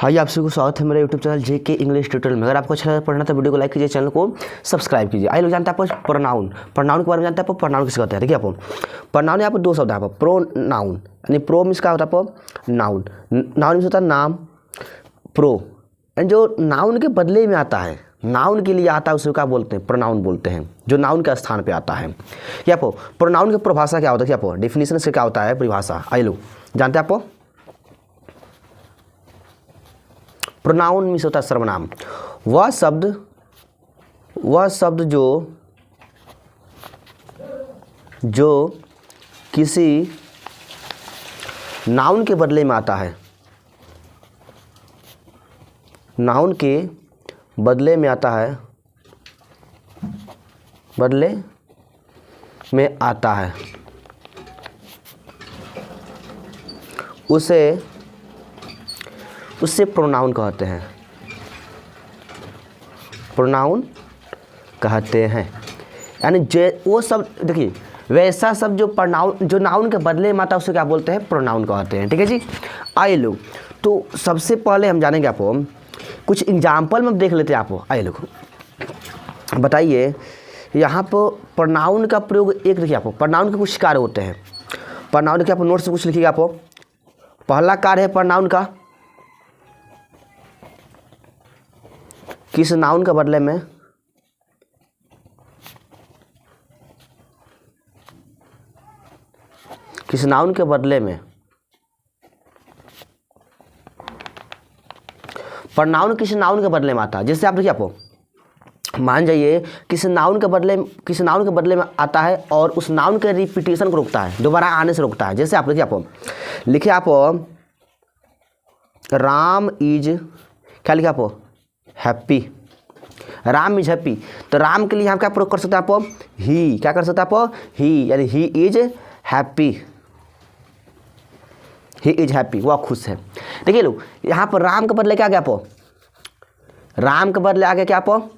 हाय, आप सभी को स्वागत है मेरे यूट्यूब चैनल जेके इंग्लिश ट्यूटोरियल में। अगर आपको अच्छा लगा पढ़ना तो वीडियो को लाइक कीजिए, चैनल को सब्सक्राइब कीजिए। आइए लोग जानते हैं आपको प्रोनाउन के बारे में जानते हैं। आपको प्रोनाउन किसे कहते हैं? देखिए, आपको प्रोनाउन यहाँ पर दो शब्द है। आपको प्रोनाउन यानी प्रो मीन्स क्या होता है? आपको नाउन मीन्स होता है नाम, प्रो एंड जो नाउन के बदले में आता है, नाउन के लिए आता है, उसे क्या बोलते हैं? प्रोनाउन बोलते हैं, जो नाउन के स्थान पे आता है। क्या आपको प्रोनाउन की परिभाषा क्या होता है? क्या आपको डेफिनेशन से क्या होता है परिभाषा? आइए लोग जानते हैं। आपको प्रोनाउन मीन्स होता है सर्वनाम, वह शब्द जो किसी नाउन के बदले में आता है, नाउन के बदले में आता है, बदले में आता है, उससे प्रोनाउन कहते हैं, प्रोनाउन कहते हैं। यानी वो सब देखिए, वैसा सब जो नाउन के बदले में आता है, उसे क्या बोलते हैं? प्रोनाउन कहते हैं। ठीक है जी। आइए लोग, तो सबसे पहले हम जानेंगे, आपको कुछ एग्जाम्पल में देख लेते हैं। आपको आइए लोग बताइए, यहाँ पर प्रोनाउन का प्रयोग एक देखिए, आपको प्रोनाउन के कुछ कार्य होते हैं। प्रोनाउन के आप नोट से कुछ लिखिएगा। आपको पहला कार्य है प्रोनाउन का, किस नाउन के बदले में प्रोनाउन किस नाउन के बदले में आता है। जैसे आप देखिए, आपको मान जाइए किस नाउन के बदले में आता है और उस नाउन के रिपीटेशन को रोकता है, दोबारा आने से रोकता है। जैसे आप देखिए, आपको लिखिए, आप राम इज, क्या लिखा? आपको हैप्पी, राम इज हैप्पी। तो राम के लिए हम क्या प्रयोग कर सकते हैं? आप ही, क्या कर सकते हैं? आप ही, यानी he is happy, he is happy, वह खुश है। देखिए लोग, यहाँ पर राम के बदले क्या आ गया? आप राम के बदले आ गया क्या? आप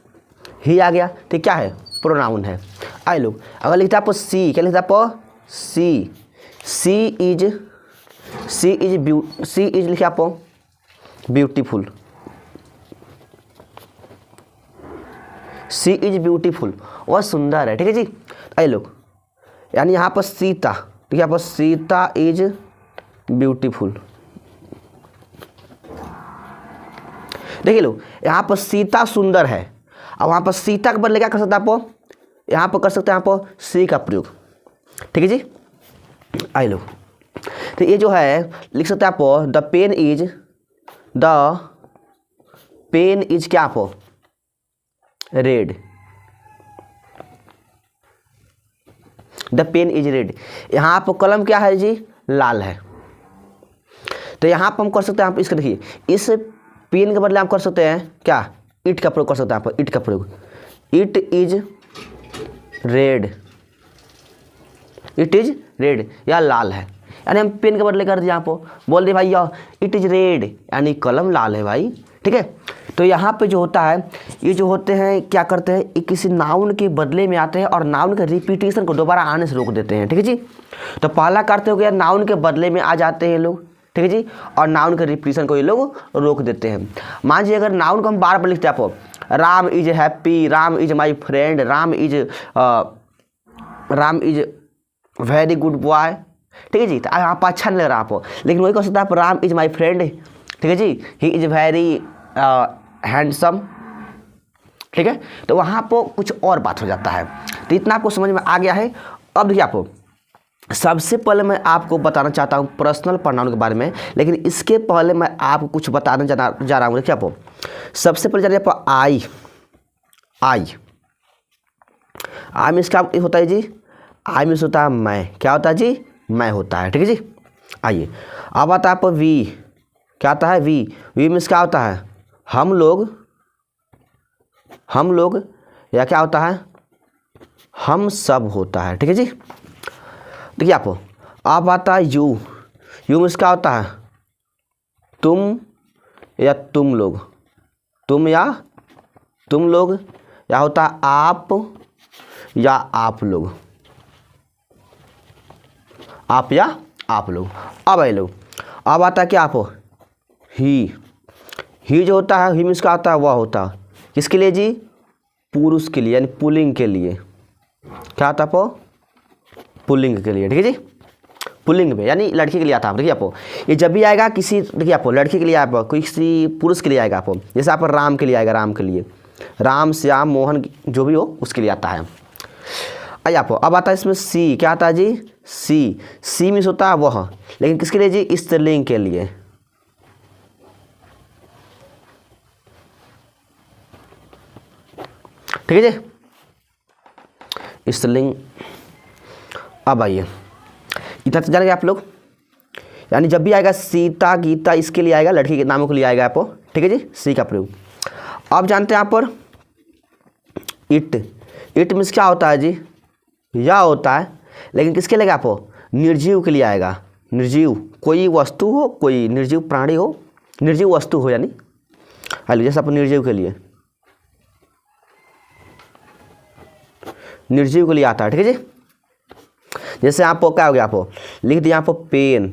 ही आ गया, तो क्या है? प्रोनाउन है। आइए लोग, अगर लिखते आप सी, क्या लिखते आप? सी इज लिखे आप ब्यूटीफुल, सी इज ब्यूटीफुल, वह सुंदर है। ठीक है जी। आइए लोग, यानी यहाँ पर सीता, ठीक है, यहाँ पर सीता इज ब्यूटीफुल। देखिए लोग, यहाँ पर सीता सुंदर है, और वहाँ पर सीता के बदले क्या कर सकते हैं? आप यहाँ पर कर सकते हैं आप सी का प्रयोग। ठीक है जी। आइए लोग, तो ये जो है लिख सकते हैं आप द पेन इज क्या? आप red, the pen is red. यहाँ पर कलम क्या है जी? लाल है। तो यहाँ पर हम कर सकते हैं, आप इसका देखिए, इस पेन के बदले आप कर सकते हैं क्या? इट का प्रयोग कर सकते हैं। आप इट का प्रयोग, इट इज रेड, या लाल है। यानी हम पेन के बदले कर दिया, आप बोल दिए भाई इट इज रेड, यानी कलम लाल है भाई। ठीक है। तो यहाँ पे जो होता है, ये जो होते हैं क्या करते हैं? ये किसी नाउन के बदले में आते हैं और नाउन के रिपीटेशन को दोबारा आने से रोक देते हैं। ठीक है जी। तो पहला करते हो गया, नाउन के बदले में आ जाते हैं लोग। ठीक है जी। और नाउन के रिपीटेशन को ये लोग रोक देते हैं। मान लीजिए अगर नाउन को हम बार बार लिखते हैं, आप Ram is happy, Ram is my friend, Ram is very good boy. ठीक है जी। तो यहाँ पर अच्छा नहीं लग रहा आपको, लेकिन वही कह सकता है आप राम इज माई फ्रेंड। ठीक है जी। He is very handsome. ठीक है। तो वहाँ पर कुछ और बात हो जाता है। तो इतना आपको समझ में आ गया है। अब देखिए, आपको सबसे पहले मैं आपको बताना चाहता हूँ पर्सनल प्रोनाउन के बारे में, लेकिन इसके पहले मैं आपको कुछ बताने जा रहा हूँ। देखिए, आपको सबसे पहले जानिए, आप आई मीन्स क्या होता है जी? आई मीन्स होता है मैं। क्या होता है जी? मैं होता है। ठीक है जी। आइए, अब आता है आप वी, क्या आता है? वी मीन्स क्या होता है? हम लोग, या क्या होता है? हम सब होता है। ठीक है जी। देखिए, आप अब आता है यू मीन्स क्या होता है? तुम या तुम लोग, या होता है आप या आप लोग, आप या आप लोग। अब आए लोग, अब आता है क्या? आप ही ही जो होता है, ही मीन्स क्या होता है, वह होता है किसके लिए जी, पुरुष के लिए, यानी पुल्लिंग के लिए। क्या आता है आपको, पुल्लिंग के लिए, ठीक है जी, पुल्लिंग में यानी लड़की के लिए आता है। देखिए आपको ये जब भी आएगा किसी, देखिए आपको लड़की के लिए आएगा, किसी पुरुष के लिए आएगा आपको, जैसे आप राम के लिए आएगा, राम के लिए, राम श्याम मोहन जो भी हो उसके लिए आता है। आइए आपको अब आता है इसमें सी, क्या आता है जी, सी, सी मीन्स होता है वह, लेकिन किसके लिए जी, स्त्रीलिंग के लिए। ठीक है जी, स्त्रीलिंग। अब आइए इतना तो जान गए आप लोग, यानी जब भी आएगा सीता गीता इसके लिए आएगा, लड़की के नामों के लिए आएगा आपको, ठीक है जी, सी का प्रयोग। अब जानते हैं यहाँ पर इट, इट मीन्स क्या होता है जी, या होता है, लेकिन किसके लिए आपको, निर्जीव के लिए आएगा। निर्जीव कोई वस्तु हो, कोई निर्जीव प्राणी हो, निर्जीव वस्तु हो, यानी हेलो जैसे आप निर्जीव के लिए, निर्जीव के लिए आता है, ठीक है जी। जैसे आपको क्या हो गया, आपको लिख दिया आपको पेन,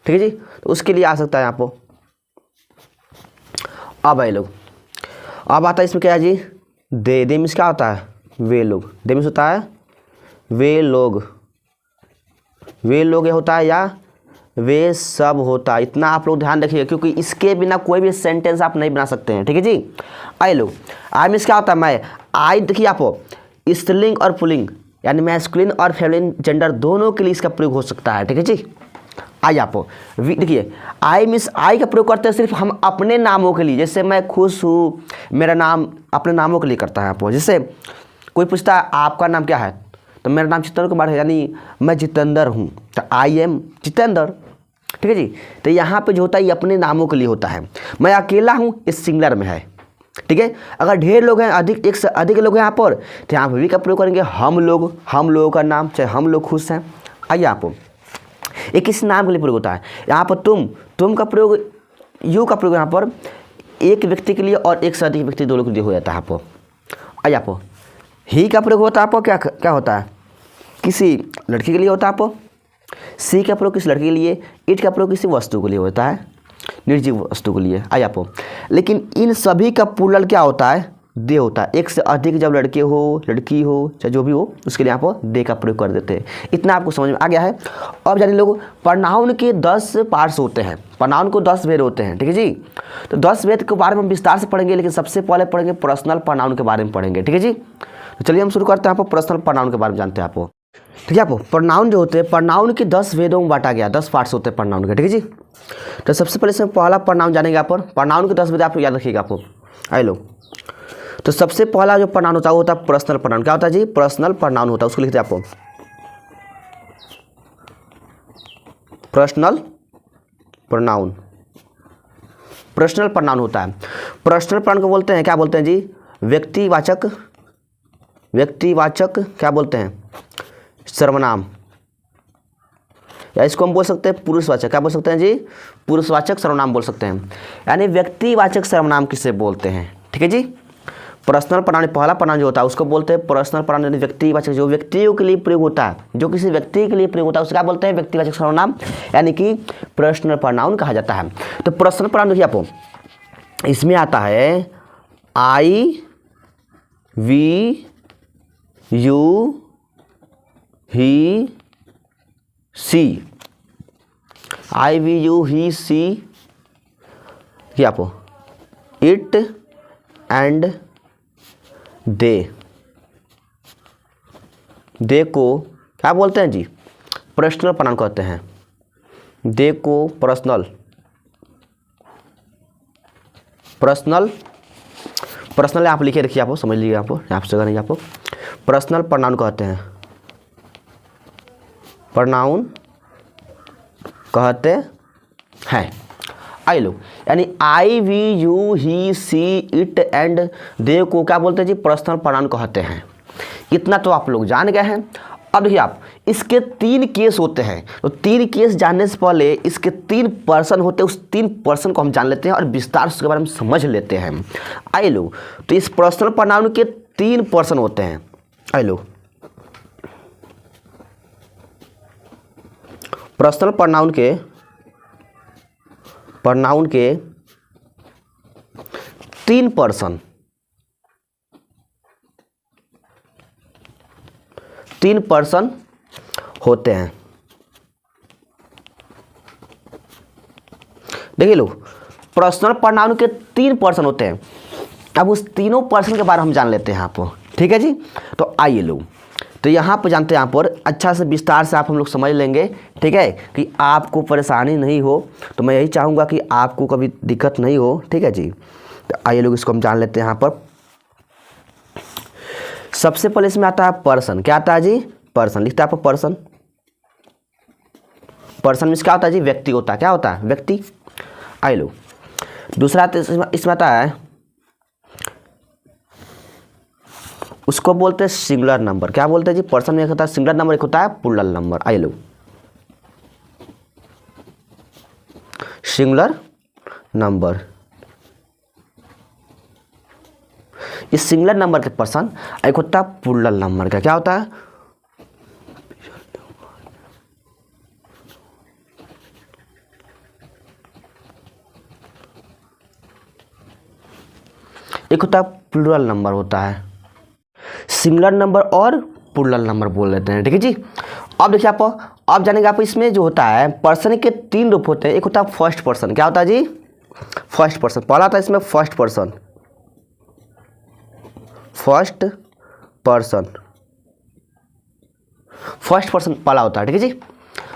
ठीक है जी, तो उसके लिए आ सकता है आपको। अब आए लोग, अब आता है इसमें क्या है जी, दे मीन्स क्या होता है, वे लोग, दे मीन्स होता है वे लोग, वे लोग ये होता है, या वे सब होता है। इतना आप लोग ध्यान रखिए, क्योंकि इसके बिना कोई भी सेंटेंस आप नहीं बना सकते हैं, ठीक है जी। आए लोग, आई मीन्स क्या होता है, मैं, आई देखिए आपको स्त्रीलिंग और पुल्लिंग, यानी मैस्कुलिन और फेमिनिन जेंडर दोनों के लिए इसका प्रयोग हो सकता है, ठीक है जी। आई आपको देखिए, आई मीन्स आई का प्रयोग करते हैं सिर्फ हम अपने नामों के लिए, जैसे मैं खुश हूँ, मेरा नाम अपने नामों के लिए करता है आपको। जैसे कोई पूछता है आपका नाम क्या है, तो मेरा नाम जितेंद्र कुमार है, यानी मैं जितेंद्र हूँ, तो आई एम जितेंद्र, ठीक है जी। तो यहाँ पे जो होता है ये अपने नामों के लिए होता है। मैं अकेला हूँ, इस सिंगुलर में है, ठीक है। अगर ढेर लोग हैं, अधिक, एक से अधिक लोग हैं यहाँ पर, तो यहाँ पर भी का प्रयोग करेंगे हम लोग, हम लोगों का नाम, चाहे हम लोग खुश हैं। आइए आपको ये किस नाम के लिए प्रयोग होता है, यहाँ पर तुम का प्रयोग, यू का प्रयोग यहाँ पर एक व्यक्ति के लिए और एक से अधिक व्यक्ति दोनों के लिए हो जाता है आपको। आइए आपको ही का प्रयोग होता है आपको, क्या क्या होता है, किसी लड़की के लिए होता है आपको। सी का प्रयोग किसी लड़की के लिए, इट का प्रयोग किसी वस्तु के लिए होता है, निर्जीव वस्तु के लिए। आइए आपको, लेकिन इन सभी का प्लूरल क्या होता है, दे होता है। एक से अधिक जब लड़के हो, लड़की हो, चाहे जो भी हो, उसके लिए आप दे का प्रयोग कर देते हैं। इतना आपको समझ में आ गया है। अब जानिए लोग, प्रोनाउन के 10 पार्ट्स होते हैं, प्रोनाउन को 10 भेद होते हैं, ठीक है जी। तो 10 भेद के बारे में हम विस्तार से पढ़ेंगे, लेकिन सबसे पहले पढ़ेंगे पर्सनल प्रोनाउन के बारे में पढ़ेंगे, ठीक है जी। तो चलिए हम शुरू करते हैं, आपको पर्सनल प्रोनाउन के बारे में जानते हैं आपको, ठीक है। आपको प्रोनाउन जो होते हैं, प्रोनाउन के 10 भेदों में बांटा गया, 10 पार्ट्स होते हैं प्रोनाउन के, ठीक है जी। तो सबसे पहले इसमें पहला प्रोनाउन जानेंगे आप, प्रोनाउन के 10 भेद आप याद रखिएगा आपको। आए लो, तो सबसे पहला जो प्रोनाउन होता है वो होता है पर्सनल प्रोनाउन। क्या होता है जी, पर्सनल प्रोनाउन होता है, उसको लिखते हैं आपको पर्सनल प्रोनाउन। पर्सनल प्रोनाउन होता है, पर्सनल प्रोनाउन को बोलते हैं, क्या बोलते हैं जी, व्यक्तिवाचक, व्यक्तिवाचक क्या बोलते हैं, सर्वनाम, या इसको हम बोल सकते हैं पुरुषवाचक, क्या बोल सकते हैं जी, पुरुषवाचक सर्वनाम बोल सकते हैं। यानी व्यक्तिवाचक सर्वनाम किसे बोलते हैं, ठीक है जी। पर्सनल प्रोनाउन पहला प्रोनाउन जो होता है उसको बोलते हैं पर्सनल प्रोनाउन, यानी व्यक्तिवाचक, जो व्यक्तियों के लिए प्रयोग होता है, जो किसी व्यक्ति के लिए प्रयोग होता है उसको क्या बोलते हैं, व्यक्तिवाचक सर्वनाम, यानी कि पर्सनल प्रोनाउन कहा जाता है। तो पर्सनल प्रोनाउन देखिए आपको, इसमें आता है I, we, you, he, she, I, we, you, he, she, ये आपको इट एंड दे, दे को क्या बोलते हैं जी, पर्सनल प्रोनाउन कहते हैं। दे को पर्सनल, पर्सनल, पर्सनल आप लिखे रखिए, आपको समझ लीजिए, आपको यहाँ से जगह नहीं, आपको पर्सनल प्रोनाउन कहते हैं, प्रोनाउन कहते हैं। आई लो, यानी I, we, you, he, she, it and they को क्या बोलते हैं जी, पर्सनल प्रोनाउन कहते हैं। इतना तो आप लोग जान गए हैं। अब देखिए आप, इसके 3 केस होते हैं, तो 3 केस जानने से पहले इसके 3 पर्सन होते हैं, उस 3 पर्सन को हम जान लेते हैं और विस्तार से उसके बारे में समझ लेते हैं। आई लो, तो इस पर्सनल प्रोनाउन के 3 पर्सन होते हैं। आई लो, पर्सनल प्रोनाउन के 3 पर्सन, 3 पर्सन होते हैं। देखिए लोग, पर्सनल प्रोनाउन के 3 पर्सन होते हैं। अब उस तीनों पर्सन के बारे में हम जान लेते हैं यहाँ पर, ठीक है जी। तो आइए लोग, तो यहाँ पर जानते हैं, यहाँ पर अच्छा से विस्तार से आप हम लोग समझ लेंगे, ठीक है, कि आपको परेशानी नहीं हो। तो मैं यही चाहूँगा कि आपको कभी दिक्कत नहीं हो, ठीक है जी। तो आइए लोग, इसको हम जान लेते हैं यहाँ पर। सबसे पहले इसमें आता है पर्सन। क्या आता है जी? पर्सन। लिखता है आपको पर्सन। पर्सन मीन्स क्या होता है जी? व्यक्ति होता है। क्या होता है? व्यक्ति। आइए लोग, दूसरा इसमें आता है, उसको बोलते हैं सिंगुलर नंबर। क्या बोलते हैं जी? पर्सन में एक होता है सिंगुलर नंबर, एक होता है प्लूरल नंबर। आइए लोग, सिंगुलर नंबर, इस सिंगुलर नंबर के पर्सन, एक होता है प्लूरल नंबर का। क्या होता है? एक होता है प्लूरल नंबर होता है। सिंगुलर नंबर और प्लूरल नंबर बोल लेते हैं, ठीक है जी। अब देखिए आप, अब जानेंगे आप, इसमें जो होता है पर्सन के 3 रूप होते हैं। एक होता है फर्स्ट पर्सन। क्या होता है जी? First person. पहला आता है इसमें first person, first person, first person पहला होता है, ठीक है जी।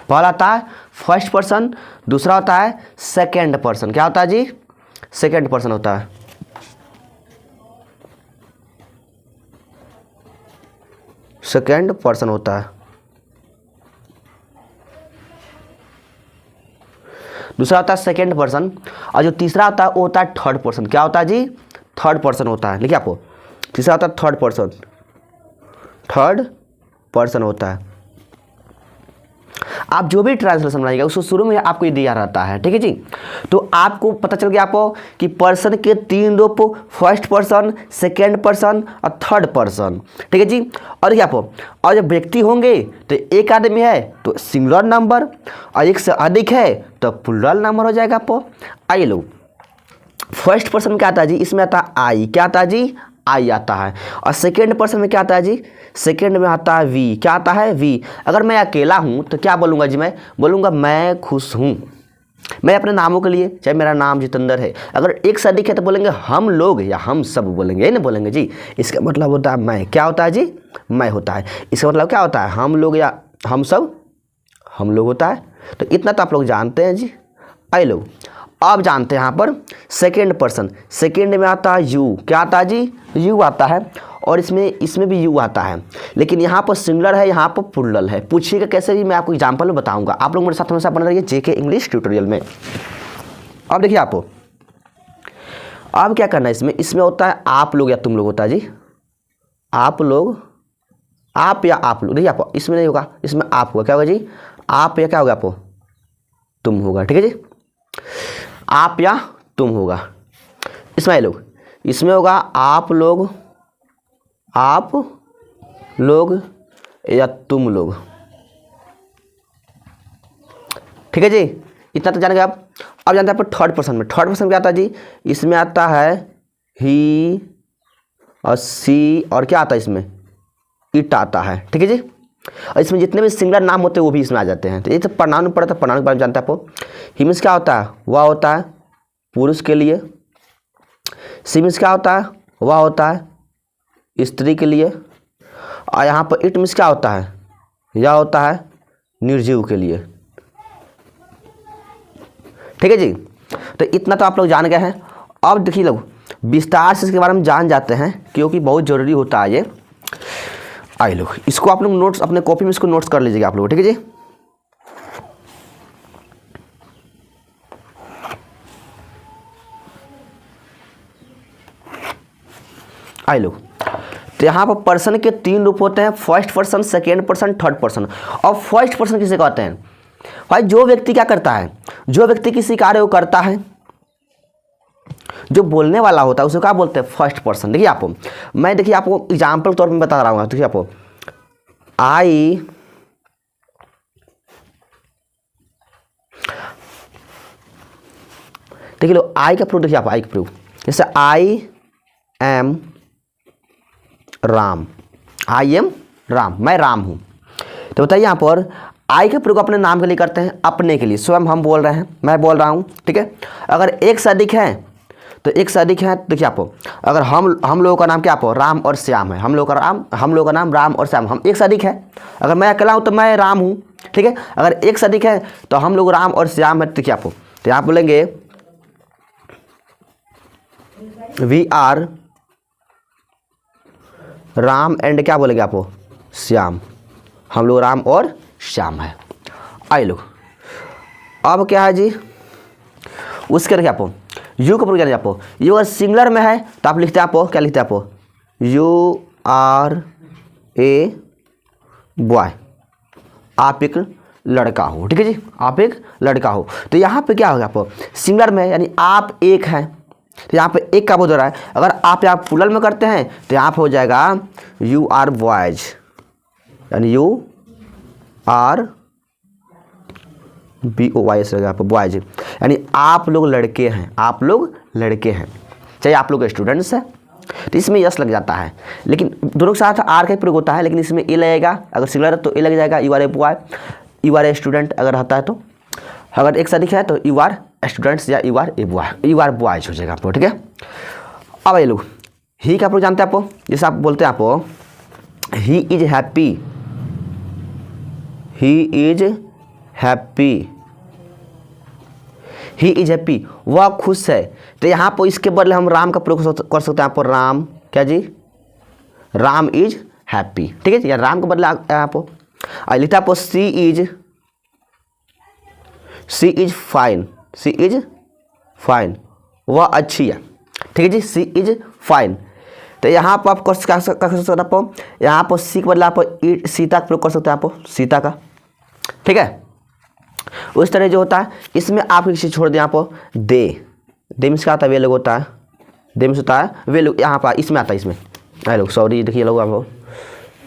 पहला आता है फर्स्ट पर्सन। दूसरा होता है सेकेंड पर्सन। क्या होता है जी? सेकेंड पर्सन होता है। सेकेंड पर्सन होता है। दूसरा होता है सेकेंड पर्सन, और जो तीसरा होता है वो होता है थर्ड पर्सन। क्या होता है जी? थर्ड पर्सन होता है। लिखिए आपको, तीसरा होता है थर्ड पर्सन, थर्ड पर्सन होता है। आप जो भी ट्रांसलेशन बनाइएगा उसको शुरू में आपको ये दिया रहता है, ठीक है जी। तो आपको पता चल गया आपको कि पर्सन के 3 रूप, फर्स्ट पर्सन, सेकेंड पर्सन और थर्ड पर्सन, ठीक है जी। और देखिए आपको, और जब व्यक्ति होंगे तो एक आदमी है तो सिंगुलर नंबर, और एक से अधिक है तो प्लूरल नंबर हो जाएगा आपको। आइए लोग, फर्स्ट पर्सन में क्या आता है जी? इसमें आता है आई। क्या आता है जी? आई आता है। और सेकेंड पर्सन में क्या आता है जी? सेकेंड में आता है वी। क्या आता है? वी। अगर मैं अकेला हूँ तो क्या बोलूँगा जी? मैं बोलूँगा मैं खुश हूँ। मैं अपने नामों के लिए, चाहे मेरा नाम जितेंद्र है, अगर एक से अधिक है तो बोलेंगे हम लोग या हम सब बोलेंगे, ये नहीं बोलेंगे जी। इसका मतलब होता है मैं। क्या होता है जी? मैं होता है। इसका मतलब क्या होता है? हम लोग या हम सब, हम लोग होता है। तो इतना तो आप लोग जानते हैं जी। आइए लोग, अब जानते हैं यहाँ पर सेकेंड पर्सन। सेकेंड में आता है यू। क्या आता है जी? यू आता है। और इसमें भी यू आता है, लेकिन यहाँ पर सिंगुलर है, यहाँ पर प्लूरल है। पूछिएगा कैसे भी, मैं आपको एग्जाम्पल में बताऊंगा। आप लोग मेरे साथ हमेशा बने रहिए जेके इंग्लिश ट्यूटोरियल में। अब देखिए आपको, अब क्या करना है इसमें होता है आप लोग या तुम लोग होता है जी। आप लोग, आप या आप लोग। देखिए आपको, इसमें नहीं होगा, इसमें आप होगा। क्या होगा जी? आप या क्या होगा आपको? तुम होगा, ठीक है जी। आप या तुम होगा। इसमें लोग, इसमें होगा आप लोग, आप लोग या तुम लोग, ठीक है जी। इतना तो जानेंगे आप। अब जानते हैं आप थर्ड पर्सन में। थर्ड पर्सन क्या आता है जी? इसमें आता है ही और सी, और क्या आता है इसमें? इट आता है, ठीक है जी। और इसमें जितने भी सिंगुलर नाम होते हैं वो भी इसमें आ जाते हैं। तो ये तो प्रोनाउन पढ़ा था, प्रोनाउन के बारे में जानते हैं आपको। ही मीन्स क्या होता है? वह होता है पुरुष के लिए। सी मीन्स क्या होता है? वह होता है स्त्री के लिए। और यहाँ पर इट मीन्स क्या होता है? यह होता है निर्जीव के लिए, ठीक है जी। तो इतना तो आप लोग जान गए हैं। अब देखिए लोग, विस्तार से इसके बारे में जान जाते हैं, क्योंकि बहुत ज़रूरी होता है ये। आइए लोग, इसको आप लोग नोट्स अपने कॉपी में इसको नोट्स कर लीजिएगा आप लोग, ठीक है जी। आइए लोग, तो यहाँ पर पर्सन के 3 रूप होते हैं, first person, second person, third person. और फर्स्ट पर्सन किसे कहते हैं? भाई जो व्यक्ति क्या करता है, जो व्यक्ति किसी कार्य को करता है, जो बोलने वाला होता है, उसे क्या बोलते हैं? First person. देखिए आपको, मैं देखिए आपको एग्जाम्पल तौर पर बता रहा हूँ। देखिए आपको, आई देखिए लो, आई का प्रूफ। देखिए आप, आई का प्रूफ जैसे I am Ram, I am Ram, मैं राम हूँ। तो बताइए यहाँ पर आई का प्रयोग अपने नाम के लिए करते हैं, अपने के लिए, स्वयं हम बोल रहे हैं, मैं बोल रहा हूँ, ठीक है। अगर एक से अधिक है तो एक से अधिक है, देखिए आपको, अगर हम लोगों का नाम क्या आपको राम और श्याम है, हम लोगों का नाम राम और श्याम, हम एक से अधिक है। अगर मैं अकेला हूँ तो मैं राम हूँ, ठीक है। अगर एक से अधिक है तो हम लोग राम और श्याम है, देखिए आपको, तो यहाँ बोलेंगे वी आर राम एंड क्या बोलेंगे आपको श्याम, हम लोग राम और श्याम है। आइए लोग, अब क्या है जी, उसके रखिए आपको यू का प्रयोग क्या आपको, यू अगर सिंगुलर में है तो आप लिखते हैं आपको, क्या लिखते हैं आपको, यू आर ए बॉय, आप एक लड़का हो, ठीक है जी, आप एक लड़का हो। तो यहाँ पे क्या होगा आपको, सिंगुलर में यानी आप एक हैं, तो यहाँ पे एक का बोल रहा है। अगर आप यहाँ प्लूरल में करते हैं तो यहाँ पे हो जाएगा यू आर बॉयज, यानी you are B O Y S रहेगा आपको बॉयज, यानी आप लोग लड़के हैं, आप लोग लड़के हैं, चाहे आप लोग स्टूडेंट्स हैं तो इसमें यस लग जाता है, लेकिन दोनों के साथ आर का प्रयोग होता है, लेकिन इसमें ए लगेगा। अगर सिंगुलर है तो ए लग जाएगा, you are a boy, you are a student अगर रहता है तो। अगर एक से अधिक है तो यू आर स्टूडेंट्स या you are a boy, you are boys हो जाएगा आपको, ठीक है। अब ये लोग ही का प्रयोग जानते हैं आपको, जैसे आप बोलते हैं आपको he is happy, he is happy, he is happy, वह खुश है। तो यहाँ पर इसके बदले हम राम का प्रयोग कर सकते हैं, आप राम क्या जी, राम इज हैप्पी, ठीक है, या राम के बदले यहाँ पर लिखता है आपको she is fine, she is fine, वह अच्छी है, ठीक है जी, सी इज फाइन। तो यहाँ पर आप कर सकते हैं, आप यहाँ पर सी के बदले आप सीता का प्रयोग कर सकते हैं, आप सीता का, ठीक है। उस तरह जो होता है इसमें आप एक चीज़ छोड़ दें, आप दे में क्या आता है, वे लोग होता है, दे में होता है वे लोग, यहाँ पर इसमें आता है, इसमें अरे लोग सॉरी देखिए लोग, आप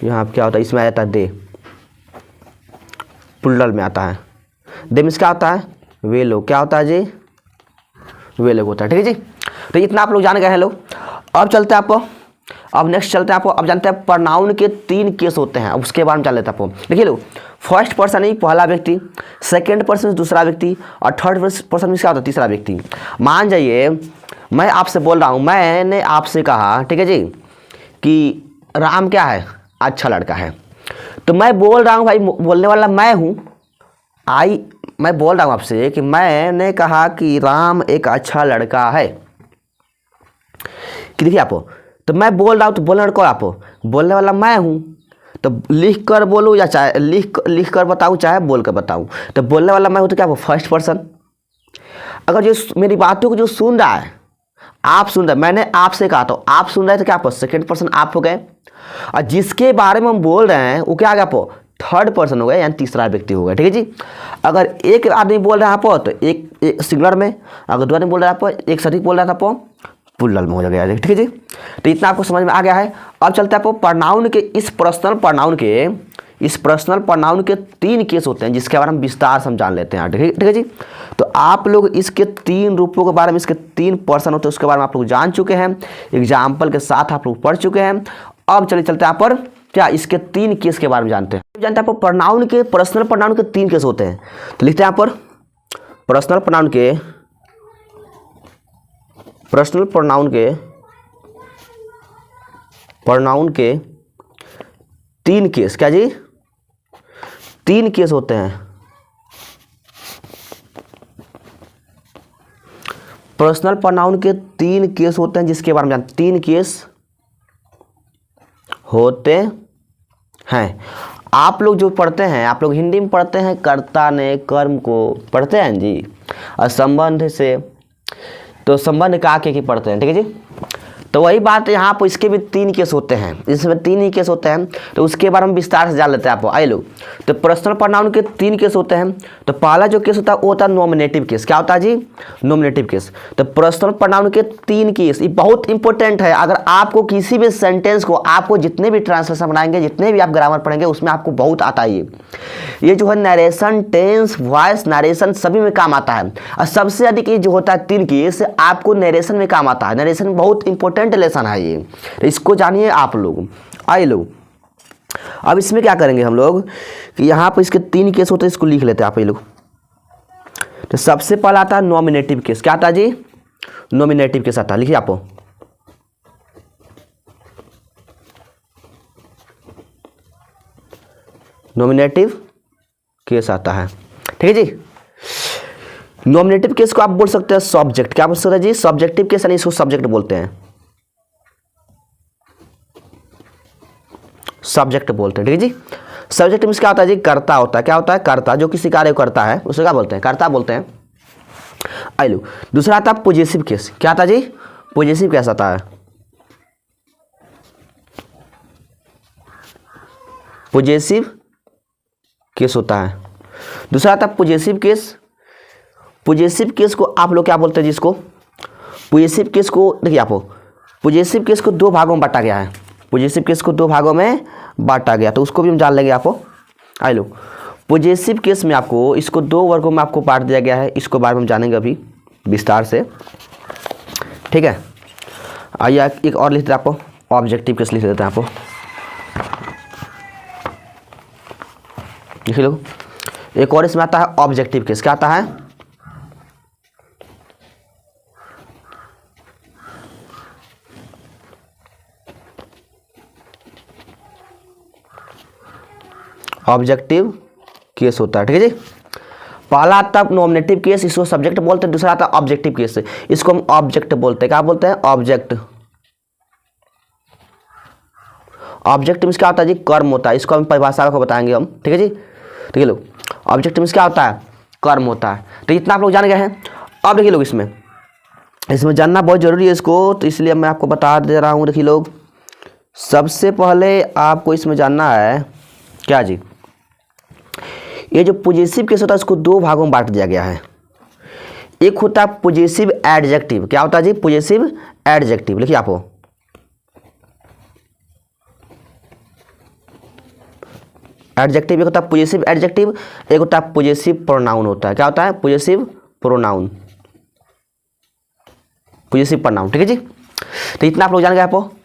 यहाँ पर क्या होता है, इसमें आ जाता है दे, प्लूरल में आता है, दे में क्या होता है वे लोग, क्या होता है जी, वे लोग होता है, ठीक है जी। तो इतना आप लोग जान गए हैं लोग। अब चलते हैं आपको, अब नेक्स्ट चलते हैं आपको, अब जानते हैं प्रोनाउन के 3 केस होते हैं, अब उसके बारे में जान लेते हैं आपको। देखिए लोग, फर्स्ट पर्सन ही पहला व्यक्ति, सेकंड पर्सन दूसरा व्यक्ति, और थर्ड पर्सन में क्या होता है तीसरा व्यक्ति। मान जाइए मैं आपसे बोल रहा हूँ, मैंने आपसे कहा, ठीक है जी, कि राम क्या है, अच्छा लड़का है। तो मैं बोल रहा हूँ भाई, बोलने वाला मैं हूँ, मैं बोल रहा हूँ आपसे कि मैंने कहा कि राम एक अच्छा लड़का है, कि देखिए आपको, तो मैं बोल रहा हूँ तो बोलने वाला कौन, आपको बोलने वाला मैं हूँ। तो लिख कर बोलूँ या चाहे लिख कर बताऊँ, चाहे बोल कर बताऊँ, तो बोलने वाला मैं हूँ तो क्या फर्स्ट पर्सन। अगर जो मेरी बातों को जो सुन रहा है, आप सुन रहे, मैंने आपसे कहा तो आप सुन रहे, तो क्या आप सेकंड पर्सन आप हो गए, और जिसके बारे में हम बोल रहे हैं वो क्या आ गया, आप थर्ड पर्सन हो गया, यानी तीसरा व्यक्ति हो गया, ठीक है जी। अगर एक आदमी बोल रहा है आप तो एक सिंगुलर में, अगर दो आदमी बोल रहा है आप एक से अधिक बोल रहा था आप प्लूरल में हो गया, ठीक है जी। तो इतना आपको समझ में आ गया है। अब चलते हैं आपको प्रोनाउन के, इस पर्सनल प्रोनाउन के 3 केस होते हैं, जिसके बारे में विस्तार से हम जान लेते हैं, ठीक है जी। तो आप लोग इसके 3 रूपों के बारे में, इसके 3 पर्सन होते हैं उसके बारे में आप लोग जान चुके हैं, एग्जाम्पल के साथ आप लोग पढ़ चुके हैं। अब चलिए चलते हैं आप पर क्या इसके 3 केस के बारे में जानते हैं। जानते हैं आप प्रोनाउन के, पर्सनल प्रोनाउन के 3 केस होते हैं। तो लिखते हैं यहाँ पर पर्सनल प्रोनाउन के 3 केस, क्या जी 3 केस होते हैं। पर्सनल प्रोनाउन के 3 केस होते हैं, जिसके बारे में जानते हैं, 3 केस होते हैं। आप लोग जो पढ़ते हैं, आप लोग हिंदी में पढ़ते हैं, कर्ता ने कर्म को पढ़ते हैं जी, और संबंध से तो संबंध का के पढ़ते हैं, ठीक है जी। तो वही बात यहाँ पर इसके भी 3 केस होते हैं, इसमें 3 ही केस होते हैं, तो उसके बारे में विस्तार से जान लेते हैं आप। आइए लो, तो पर्सनल प्रोनाउन के 3 केस होते हैं। तो पहला जो केस होता है वो होता है नॉमिनेटिव केस। क्या होता है जी? Nominative case. तो पर्सनल प्रोनाउन के 3 केस, ये बहुत इंपॉर्टेंट है। अगर आपको किसी भी सेंटेंस को, आपको जितने भी ट्रांसलेशन बनाएंगे, जितने भी आप ग्रामर पढ़ेंगे, उसमें आपको बहुत आता है ये जो है नरेशन, टेंस, वॉइस, नरेशन सभी में काम आता है। और सबसे अधिक ये जो होता है 3 केस आपको नरेशन में काम आता है। नरेशन बहुत इंपॉर्टेंट लेसन है ये, तो इसको जानिए आप लोग। आइए लोग, अब इसमें क्या करेंगे हम लोग कि यहाँ पर इसके 3 केस होते हैं, इसको लिख लेते हैं आप ये लोग। तो सबसे पहला आता है नॉमिनेटिव केस। क्या आता है जी? नॉमिनेटिव केस आता है, लिखिए आप। नॉमिनेटिव केस आता है, ठीक है जी। नॉमिनेटिव केस को आप बोल सकते हैं सब्जेक्ट। क्या बोल सकते हैं जी? सब्जेक्टिव केस, यानी इसको सब्जेक्ट बोलते हैं, सब्जेक्ट बोलते हैं, ठीक है जी। सब्जेक्ट में क्या होता है जी? कर्ता होता है। क्या होता है? कर्ता, जो किसी कार्य को करता है उसे क्या बोलते हैं? कर्ता बोलते हैं। आइए लो, दूसरा आता है पॉजेसिव केस। क्या आता है जी? पॉजेसिव केस आता है, पॉजेसिव केस होता है। दूसरा आता है पॉजेसिव केस। पॉजेसिव केस को आप लोग क्या बोलते हैं जी? इसको पॉजेसिव केस को देखिए आप, पॉजेसिव केस को 2 भागों में बांटा गया है। पॉजेसिव केस को 2 भागों में बांटा गया, तो उसको भी हम जान लेंगे आपको। आइए लो, पॉजेसिव केस में आपको इसको 2 वर्गों में आपको बांट दिया गया है। इसको बारे में हम जानेंगे अभी विस्तार से, ठीक है। आइए एक और लिख देते हैं आपको, ऑब्जेक्टिव केस लिख देते हैं आपको। लिख लो, एक और इसमें आता है ऑब्जेक्टिव केस। क्या आता है? ऑब्जेक्टिव केस होता है, ठीक है जी। पहला आता है नॉमिनेटिव केस, इसको सब्जेक्ट बोलते हैं। दूसरा आता है ऑब्जेक्टिव केस, इसको हम ऑब्जेक्ट बोलते हैं। क्या बोलते हैं? ऑब्जेक्ट। ऑब्जेक्ट में क्या होता है जी? कर्म होता है। इसको हम परिभाषा को बताएंगे हम, ठीक है जी। ठीक है लोग, ऑब्जेक्ट में क्या होता है? कर्म होता है। तो इतना आप लोग जान गए हैं। अब देखिए लोग, इसमें जानना बहुत जरूरी है इसको, तो इसलिए मैं आपको बता दे रहा हूँ। देखिए लोग, सबसे पहले आपको इसमें जानना है क्या जी? ये जो पॉजेसिव केस होता है इसको 2 भागों में बांट दिया गया है। एक होता है पॉजेसिव एडजेक्टिव। क्या होता है जी? Possessive adjective. लिखिए आप, एडजेक्टिव एक होता है पॉजेसिव एडजेक्टिव, एक होता है पॉजेसिव प्रोनाउन होता है। क्या होता है? पॉजेसिव प्रोनाउन, पॉजेसिव प्रोनाउन, ठीक है जी। तो इतना आप लोग जान गए आप।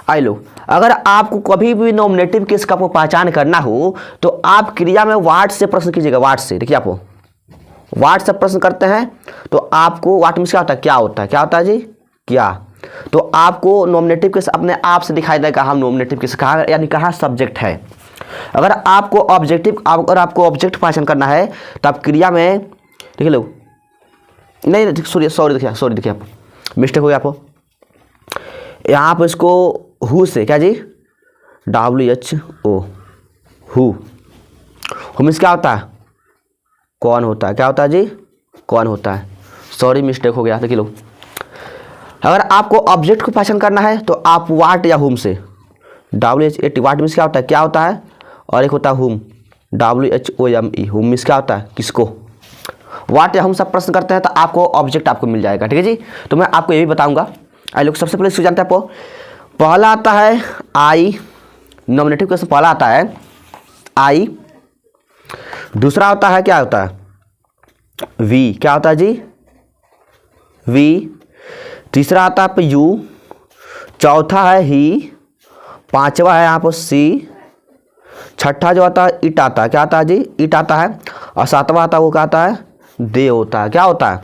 आइए लो, अगर आपको कभी भी नॉमिनेटिव केस का आपको पहचान करना हो तो आप क्रिया में वाट से प्रश्न कीजिएगा। वाट से, देखिए आप वाट से प्रश्न करते हैं तो आपको वाट में क्या होता है? क्या होता है? क्या होता है जी? क्या। तो आपको नॉमिनेटिव केस अपने आप से दिखाई देगा। हम नॉमिनेटिव केस कहाँ, यानी कहाँ सब्जेक्ट है। अगर आपको ऑब्जेक्ट पहचान करना है तो आप क्रिया में, देखिए लो, नहीं सॉरी देखिए आप, मिस्टेक हो गया आपको। यहाँ पर इसको हु से, क्या जी? WHO, हु मीन्स क्या होता है? कौन होता है। क्या होता है जी? कौन होता है। सॉरी मिस्टेक हो गया। देखिए लो, अगर आपको ऑब्जेक्ट को पहचान करना है तो आप वाट या हुम से, WHAT, वाट मीन्स क्या होता है? क्या होता है। और एक होता है हुम, WHOME, हुम मीन्स क्या होता है? किसको। वाट या हम सब प्रश्न करते हैं तो आपको ऑब्जेक्ट आपको मिल जाएगा, ठीक है जी। तो मैं आपको ये भी बताऊंगा। आई लोग, सबसे पहले इसको जानते हैं आपको, पहला आता है आई। नॉमिनेटिव केस में पहला आता है आई। दूसरा होता है, क्या होता है? वी। क्या होता है जी? वी। तीसरा आता है यू। चौथा है ही। पांचवा है यहाँ पर सी। छठा जो आता है इट आता है। क्या आता है जी? इट आता है। और सातवां आता है वो क्या आता है? दे होता है। क्या होता है?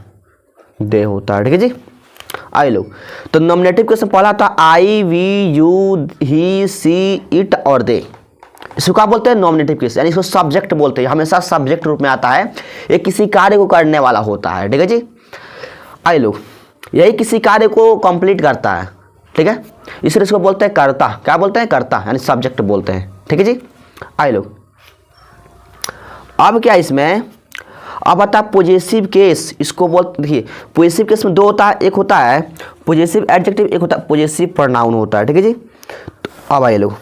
दे होता है, ठीक है जी। आई लोग, तो नॉमिनेटिव केस में पहला आता है I, we, you, he, she, it और दे। इसको क्या बोलते हैं? नॉमिनेटिव केस, यानी इसको सब्जेक्ट बोलते हैं। हमेशा सब्जेक्ट रूप में आता है। ये किसी कार्य को करने वाला होता है, ठीक है जी। आई लोग, यही किसी कार्य को कंप्लीट करता है, ठीक है। इसलिए इसको बोलते हैं कर्ता। क्या बोलते हैं? कर्ता, यानी सब्जेक्ट बोलते हैं, ठीक है जी। आई लोग, अब क्या इसमें, अब आता है पॉजिटिव केस, इसको बोलते देखिए पॉजिटिव केस में दो होता है, एक होता है पॉजिटिव एडजेक्टिव, एक होता है पॉजिटिव प्रोनाउन होता है, ठीक है जी। तो अब आइए लोग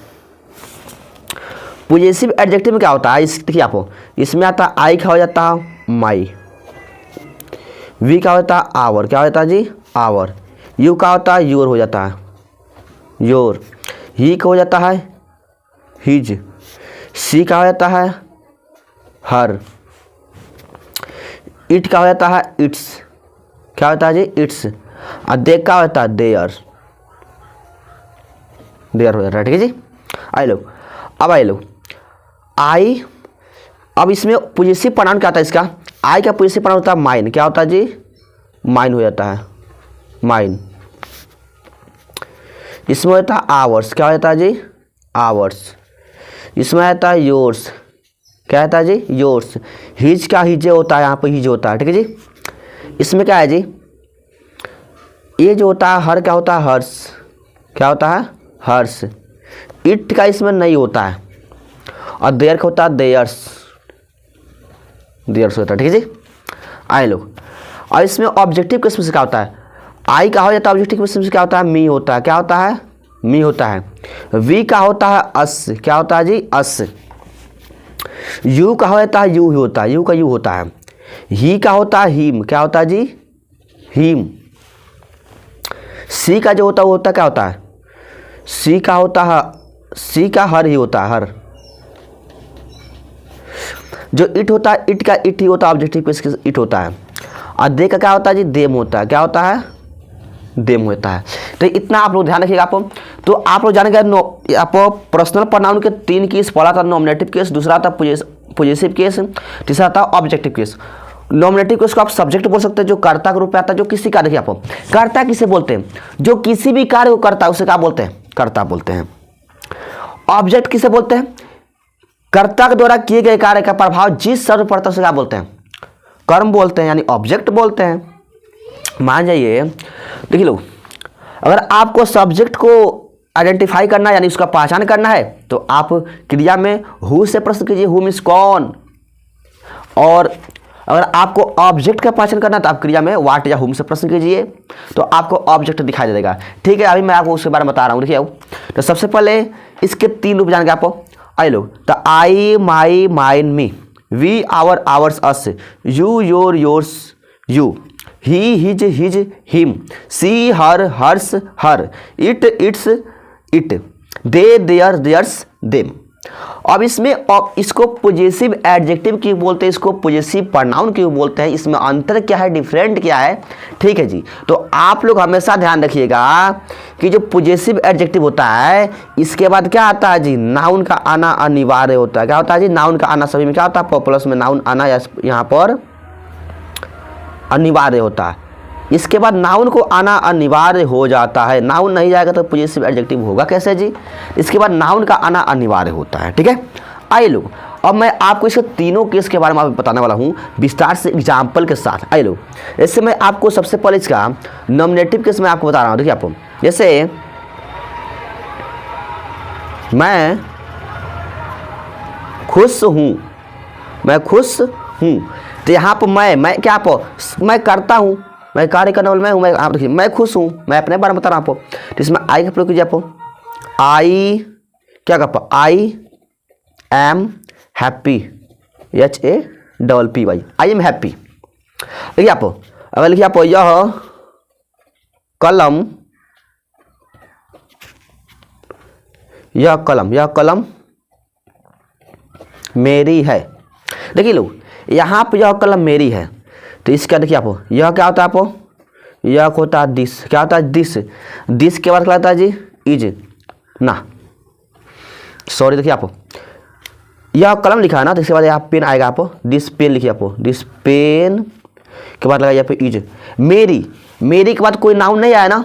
पॉजिटिव एडजेक्टिव में क्या होता है, इस देखिए आपको इसमें आता है आई, क्या हो जाता है माई, वी क्या होता है आवर, क्या होता है जी आवर, यू क्या होता है योर हो जाता है योर, ही क्या हो जाता है हिज, सी क्या हो जाता है हर, इट क्या हो जाता है इट्स, क्या होता है जी इट्स, और दे क्या होता है देयर, देयर हो जाता है, ठीक है जी। आइए लोग अब आइए लोग आई, अब इसमें पॉजिटिव प्रोनाउन क्या होता है इसका, आई का पॉजिटिव प्रोनाउन होता है माइन, क्या होता है जी माइन हो जाता है माइन, इसमें होता है आवर्स, क्या होता है जी आवर्स, इसमें आता है योर्स, क्या होता है जी योर्स, हिज का हिजे होता है, यहाँ पर हिज होता है, ठीक है जी। इसमें क्या है जी ये जो होता है हर क्या होता है हर्ष, क्या होता है हर्ष, इट का इसमें नहीं होता है, और देयर का होता है देयर्स, देयर्स होता है, ठीक है जी। आए लोग और इसमें ऑब्जेक्टिव किस्म से क्या होता है, आई का हो जाता है ऑब्जेक्टिव किस्म से क्या होता है मी होता है, क्या होता है मी होता है, वी का होता है अस, क्या होता है जी अस, यू का होता है यू ही होता है, यू का यू होता है, ही का होता है हिम, क्या होता है जी हिम, सी का जो होता है वो होता है क्या होता है, सी का होता है सी का हर ही होता है हर, जो इट होता है इट का इट ही होता है ऑब्जेक्टिव किसके इट होता है, और दे का क्या होता है जी देम होता है, क्या होता है देम होता है। तो इतना आप लोग ध्यान रखिएगा आप। तो आप लोग जानेंगे आप पर्सनल प्रोनाउन के तीन केस, पहला था नॉमिनेटिव केस, दूसरा था पॉजिटिव केस, तीसरा था ऑब्जेक्टिव केस। नॉमिनेटिव केस को आप सब्जेक्ट बोल सकते हैं, जो कर्ता के रूप में आता है, जो किसी कार्य, देखिए आप कर्ता किसे बोलते हैं, जो किसी भी कार्य को करता है उसे क्या बोलते हैं कर्ता बोलते हैं। ऑब्जेक्ट किसे बोलते हैं, कर्ता के द्वारा किए गए कार्य का प्रभाव जिस शब्द पड़ता है उसे क्या बोलते हैं कर्म बोलते हैं, यानी ऑब्जेक्ट बोलते हैं। मान जाइए देखिए लोग, अगर आपको सब्जेक्ट को आइडेंटिफाई करना यानी उसका पहचान करना है तो आप क्रिया में हु से प्रश्न कीजिए, हु मीन्स कौन, और अगर आपको ऑब्जेक्ट का पहचान करना है तो आप क्रिया में व्हाट या हुम से प्रश्न कीजिए तो आपको ऑब्जेक्ट दिखाई देगा, ठीक है। अभी मैं आपको उसके बारे में बता रहा हूँ, देखिए तो सबसे पहले इसके तीन रूप जानेंगे आप। आई लो तो I my mine me, we our ours us, you your yours you, he his his him, she her hers her, it its it, they their theirs them. अब इसमें इसको पॉजिटिव एडजेक्टिव क्यों बोलते हैं, इसको पॉजिटिव प्रोनाउन क्यों बोलते हैं, इसमें अंतर क्या है, डिफरेंट क्या है, ठीक है जी। तो आप लोग हमेशा ध्यान रखिएगा कि जो पॉजिटिव एडजेक्टिव होता है इसके बाद क्या आता है जी नाउन का आना अनिवार्य होता है। क्या होता है जी नाउन का आना सभी में क्या होता है, प्लस में नाउन आना यहाँ पर अनिवार्य होता है। इसके बाद नाउन को आना अनिवार्य हो जाता है, नाउन नहीं जाएगा तो पॉजिटिव एडजेक्टिव होगा कैसे जी, इसके बाद नाउन का आना अनिवार्य होता है, ठीक है। आइए लोग अब मैं आपको इसके तीनों केस के बारे में बताने वाला हूँ विस्तार से एग्जाम्पल के साथ। आइए लोग इससे मैं आपको सबसे पहले इसका नॉमिनेटिव केस मैं आपको बता रहा हूँ। देखिए आपको जैसे मैं खुश हूँ, मैं खुश हूँ, तो यहाँ पर मैं क्या आप मैं करता हूँ, मैं कार्य करने वाला मैं हूँ, मैं आप देखिए मैं खुश हूँ, मैं अपने बारे में बता रहा हूँ आपको, तो इसमें आई का प्रयोग कीजिए आप, आई क्या कर I am happy, HAPPY, I am happy. देखिए आप अगर लिखिए आप यह कलम, यह कलम मेरी है। देखिए लोग यहाँ पर यह कलम मेरी है, तो इसका देखिए आप यह क्या होता है, आप यह होता है दिस, क्या होता है दिस, दिस के बाद क्या होता है जी इज ना, सॉरी देखिए आप यह कलम लिखा है ना, तो इसके बाद यहाँ पेन आएगा, आप दिस पेन लिखिए, आप दिस पेन के बाद लगा यहाँ पे इज। मेरी, मेरी के बाद कोई नाउन नहीं आया ना,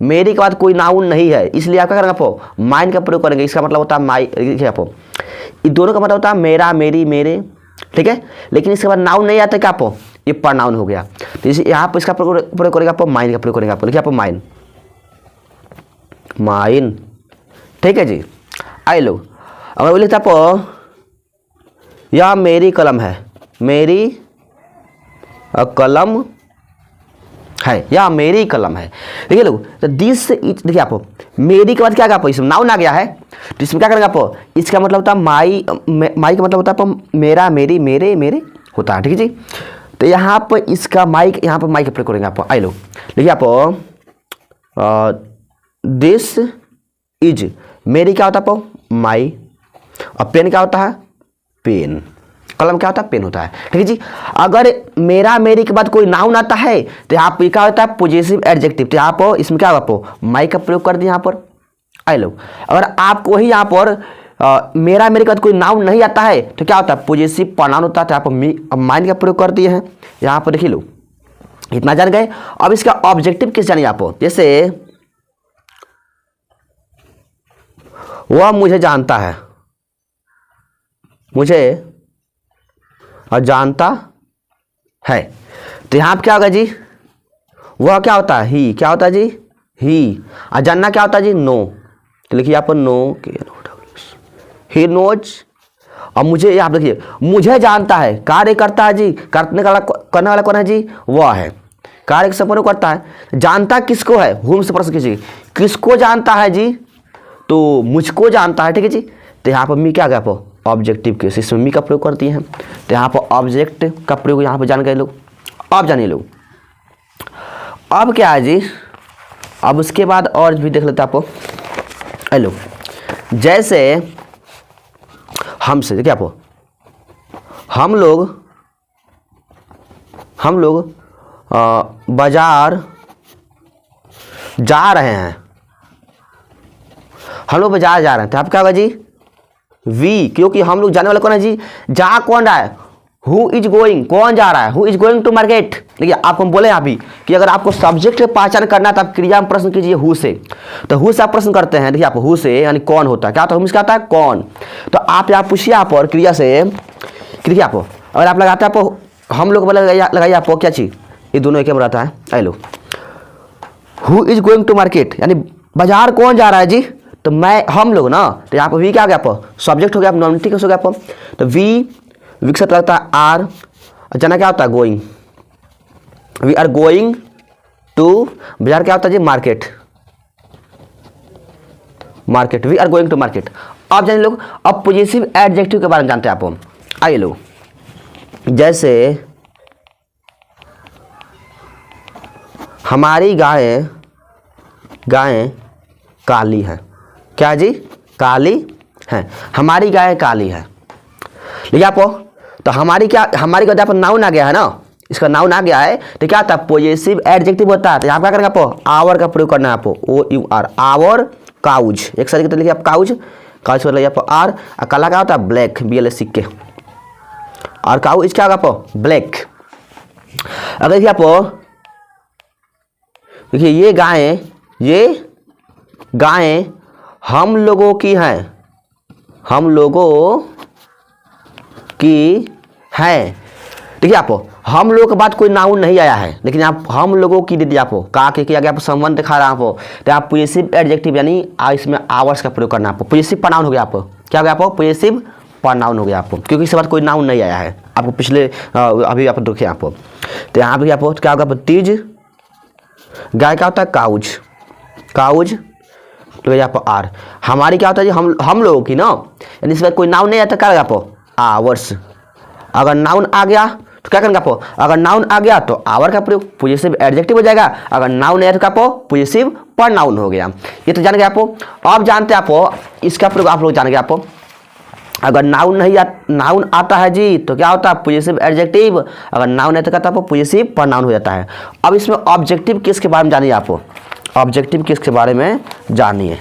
मेरी के बाद कोई नाउन नहीं है, इसलिए आप क्या करेंगे आप माइन का प्रयोग करेंगे। इसका मतलब होता है माई, देखिए आप ये दोनों का मतलब होता है मेरा मेरी मेरे, ठीक है। लेकिन इसके बाद नाउन नहीं आता क्या आप ये प्रोनाउन हो गया, तो इसे यहाँ पर इसका प्रयोग करेंगे आप माइन का प्रयोग करेंगे आप, देखिए आप माइन माइन, ठीक है जी। आइए लोग अगर बोले आप यह मेरी कलम है, मेरी कलम है या मेरी कलम है। देखिए लोग, तो दिस देखिए आप, मेरी के बाद क्या आप इसमें नाउन आ गया है, तो इसमें क्या करेंगे आप, इसका मतलब होता है माई, माई का मतलब होता है मेरा, मेरी, मेरे, मेरे होता है, ठीक है जी। तो यहाँ पर इसका माइक, यहाँ पर माइक का प्रयोग करेंगे आप। आई लो देखिए आप, दिस इज, मेरी क्या होता है आप, माई, और पेन क्या होता है, पेन, कलम क्या होता है, पेन होता है, ठीक है जी। अगर मेरा, मेरी के बाद कोई नाउन आता है तो यहाँ पर क्या होता है, पॉजिटिव एडजेक्टिव, तो यहाँ पर इसमें क्या होगा, माई का प्रयोग कर दिए यहाँ पर। आई लो, अगर आपको ही यहाँ पर मेरा, मेरे के बाद कोई नाउन नहीं आता है तो क्या होता है, पॉजिटिव प्रोनाउन होता है, तो यहाँ पर माइंड का प्रयोग कर दिए हैं। यहाँ पर देखिए लो, इतना जान गए। अब इसका ऑब्जेक्टिव किस जानिए आप, जैसे वह मुझे जानता है, मुझे जानता है, तो यहाँ पर क्या होगा जी, वह क्या होता है, ही, क्या होता है जी, ही, और जानना क्या होता है जी, नो, तो लिखिए यहाँ पर नो, ही नोज। और मुझे यहाँ देखिए, मुझे जानता है, कार्य करता है जी, करने वाला कौन है जी, वह है, कार्य संपन्न करता है। जानता किसको है, हुम से प्रश्न कीजिए, किसको जानता है जी, तो मुझको जानता है, ठीक है जी। तो यहाँ पर मी क्या गया, ऑब्जेक्टिव केस, इसमें मी का प्रयोग करती हैं, तो यहाँ पर ऑब्जेक्ट का प्रयोग यहाँ पर जान गए लोग। अब जानिए लोग, अब क्या है जी, अब उसके बाद और भी देख लेते आपको। हेलो, जैसे हमसे, देखिए आप, हम लोग बाजार जा रहे हैं, हम लोग बाजार जा रहे हैं, तो आप क्या होगा जी, वी, क्योंकि हम लोग जाने वाले कौन है जी, जा कौन रहा है, हु इज गोइंग, कौन जा रहा है, who is going to market. देखिए आपको हम बोले अभी कि अगर आपको सब्जेक्ट की पहचान करना है तो आप क्रिया में प्रश्न कीजिए हु से, तो हु से आप प्रश्न करते हैं। देखिए आप, हु से यानी कौन होता है, क्या होता है, क्या होता है, कौन। तो आप यहाँ पूछिए आप, और क्रिया से, देखिए आप, अगर आप लगाते हैं आप, हम लोग लगाइए आप क्या चीज़, ये दोनों एक में रहता है। आई लो, who is going to market यानी बाजार कौन जा रहा है जी, तो मैं, हम लोग ना, तो यहाँ पर वी क्या आ गया आप, सब्जेक्ट हो गया, आप नॉमिनेटिव हो गया आप, तो वी विकसित लगता है आर, जाना क्या होता है, going, we are going to, बाजार क्या होता है जी, market, market, we are going to market. अब जानिए लोग, अब पॉजिटिव एडजेक्टिव के बारे में जानते हैं आप। आइए लोग, जैसे हमारी गायें काली है, क्या जी, काली है, हमारी गाय काली है। देखिए आप, तो हमारी क्या, हमारी का जहाँ पर नाउन आ गया है ना, इसका नाउन आ गया है, तो क्या होता है, पॉजिटिव एडजेक्टिव होता है। तो यहाँ क्या करेंगे आप, आवर का प्रयोग करना है आपको, ओ यू आर, आवर काउज, एक साथ लिखिए आप, काउज, काउज पर आप आर, और काला क्या होता है, ब्लैक, BLAC के, और काउज क्या होगा आप, ब्लैक। अगर देखिए आप, देखिए ये गायें हम लोगों की हैं, हम लोगों की है। देखिए आप, हम लोगों के बाद कोई नाउन नहीं आया है, लेकिन आप हम लोगों की दे दिया आपको, का के आगे आप संबंध दिखा रहा आपको, तो आप पॉजिटिव एडजेक्टिव यानी इसमें आवर्स का प्रयोग करना आपको, पॉजिटिव प्रोनाउन हो गया आपको, क्या हो गया आपको, पॉजिटिव प्रोनाउन हो गया आपको, क्योंकि इसके बाद कोई नाउन नहीं आया है आपको, पिछले अभी आप देखिए आपको। तो यहाँ पे आपको क्या होगा, तीज, गाय क्या होता है, काउज, काउज, तो यहाँ पर आर, हमारी क्या होता है जी, हम लोगों की ना, यानी इसमें कोई नाउन नहीं आता, क्या होगा आपको, आवर्स। अगर नाउन आ गया तो क्या करेंगे आप, अगर नाउन आ गया तो आवर का प्रयोग, पॉजिटिव एडजेक्टिव हो जाएगा, अगर नाउन है तो क्या पॉजिटिव प्रोनाउन हो गया। ये तो जान गए आप। अब जानते हैं आप, इसका प्रयोग आप लोग जान गए आप, अगर नाउन आता है जी तो क्या होता है, पॉजिटिव एडजेक्टिव, अगर नाउन है तो क्या होता है, पॉजिटिव प्रोनाउन हो जाता है। अब इसमें ऑब्जेक्टिव केस के बारे में जानिए आप, ऑब्जेक्टिव केस के बारे में जानिए।